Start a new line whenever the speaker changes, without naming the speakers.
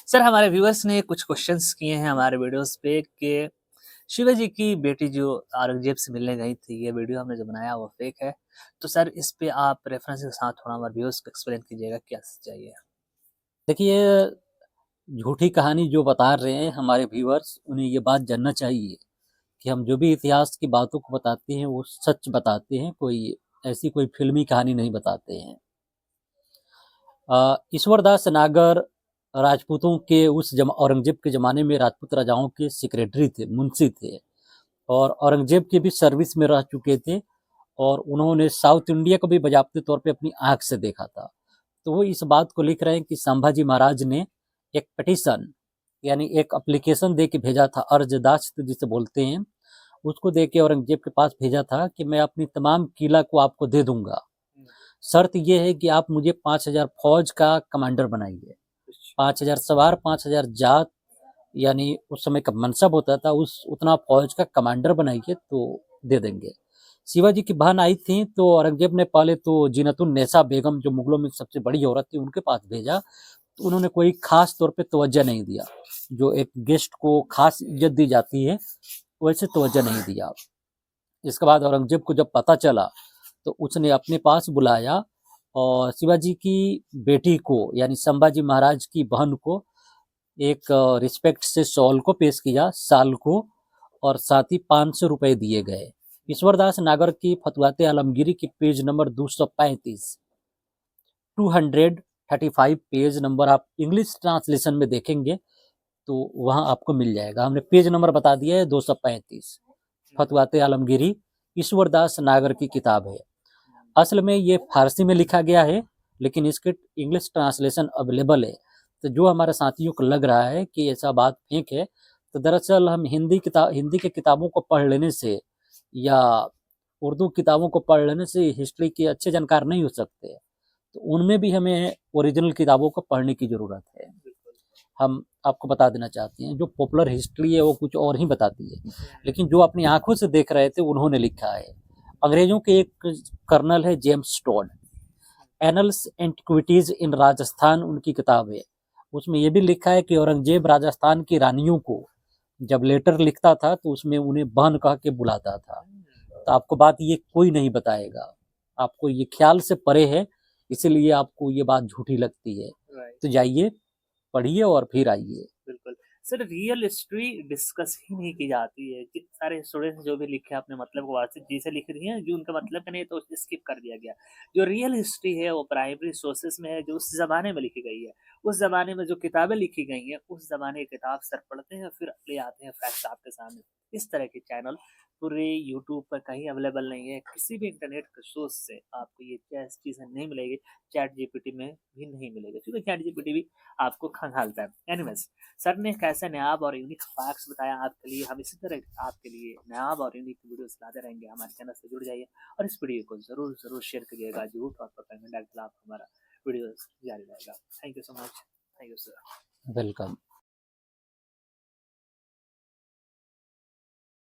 Sir हमारे viewers ने कुछ क्वेश्चंस किए हैं हमारे वीडियोस पे कि शिवाजी की बेटी जो औरंगजेब से मिलने गई थी, ये वीडियो हमने जो बनाया वो फेक है। तो सर इस पे आप रेफरेंस के साथ थोड़ा हमारे व्यूअर्स को एक्सप्लेन कीजिएगा क्या सच्चाई है?
देखिए, झूठी कहानी जो बता रहे हैं हमारे व्यूअर्स, उन्हें ये बात जानना चाहिए कि हम जो भी इतिहास की बातों को बताते हैं वो सच बताते हैं, कोई ऐसी कोई फिल्मी कहानी नहीं बताते हैं। ईश्वरदास नागर राजपूतों के औरंगजेब के ज़माने में राजपूत राजाओं के सेक्रेटरी थे, मुंशी थे, और औरंगजेब के भी सर्विस में रह चुके थे, और उन्होंने साउथ इंडिया को भी बाज़ाब्ते तौर पे अपनी आँख से देखा था। तो वो इस बात को लिख रहे हैं कि संभाजी महाराज ने एक पिटीशन यानी एक एप्लीकेशन दे के भेजा था, अर्जदाश्त जिसे बोलते हैं, उसको दे के औरंगजेब के पास भेजा था कि मैं अपनी तमाम किला को आपको दे दूंगा, शर्त ये है कि आप मुझे 5,000 फौज का कमांडर बनाइए। 5,000 सवार, 5,000 जात, यानी उस समय का मनसब होता था, उस उतना फौज का कमांडर बनाइए तो दे देंगे। शिवाजी की बहन आई थी तो औरंगजेब ने पहले तो जीनतुन नेसा बेगम, जो मुगलों में सबसे बड़ी औरत थी, उनके पास भेजा। तो उन्होंने कोई खास तौर पे तवज्जो नहीं दिया, जो एक गेस्ट को खास इज्जत दी जाती है वैसे तवज्जो नहीं दिया। इसके बाद औरंगजेब को जब पता चला तो उसने अपने पास बुलाया और शिवाजी की बेटी को यानी संभाजी महाराज की बहन को एक रिस्पेक्ट से शॉल को पेश किया, साल को, और साथ ही 500 रुपए दिए गए। ईश्वरदास नागर की फतवाते आलमगीरी की पेज नंबर 235, 235 पेज नंबर आप इंग्लिश ट्रांसलेशन में देखेंगे तो वहां आपको मिल जाएगा। हमने पेज नंबर बता दिया है, 235, फतवाते आलमगीरी, ईश्वरदास नागर की किताब है। असल में ये फारसी में लिखा गया है, लेकिन इसके इंग्लिश ट्रांसलेशन अवेलेबल है। तो जो हमारे साथियों को लग रहा है कि ऐसा बात फेक है, तो दरअसल हम हिंदी के किताबों को पढ़ लेने से या उर्दू किताबों को पढ़ लेने से हिस्ट्री के अच्छे जानकार नहीं हो सकते। तो उनमें भी हमें ओरिजिनल किताबों को पढ़ने की ज़रूरत है। हम आपको बता देना चाहते हैं, जो पॉपुलर हिस्ट्री है वो कुछ और ही बताती है, लेकिन जो अपनी आंखों से देख रहे थे उन्होंने लिखा है। अंग्रेजों के एक कर्नल है जेम्स टॉड, एनल्स एंटिक्विटीज इन राजस्थान उनकी किताब है। उसमें यह भी लिखा है कि औरंगजेब राजस्थान की रानियों को जब लेटर लिखता था तो उसमें उन्हें बहन कह के बुलाता था। तो आपको बात ये कोई नहीं बताएगा, आपको ये ख्याल से परे है, इसीलिए आपको ये बात झूठी लगती है। तो जाइए, पढ़िए और फिर आइए।
बिल्कुल। सर रियल हिस्ट्री डिस्कस ही नहीं की जाती है कि सारे स्टूडेंट्स जो भी लिखे अपने मतलब को वास्तविक जी से लिख रही हैं, जो उनका मतलब का नहीं तो स्किप कर दिया गया। जो रियल हिस्ट्री है वो प्राइमरी सोर्सेस में है, जो उस ज़माने में लिखी गई है। उस ज़माने में जो किताबें लिखी गई हैं, उस ज़माने की किताब सर पढ़ते हैं फिर ले आते हैं फैक्ट्स आपके सामने। इस तरह के चैनल पूरे यूट्यूब पर कहीं अवेलेबल नहीं है। किसी भी इंटरनेट के सोर्स से आपको ये चीज़ें नहीं मिलेगी। चैट जीपीटी में भी नहीं मिलेगी, क्योंकि चैट जीपीटी भी आपको खंगालता है। एनीवेज, सर ने कैसे नायाब और यूनिक फैक्ट्स बताया आपके लिए। हम इसी तरह आपके लिए नायाब और यूनिक वीडियोस लाते रहेंगे। हमारे चैनल से जुड़ जाइए और इस वीडियो को ज़रूर ज़रूर शेयर करिएगा। जरूर तौर पर कमेंट हमारा वीडियो जारी रहेगा। Thank you so much. Thank you sir.
Welcome.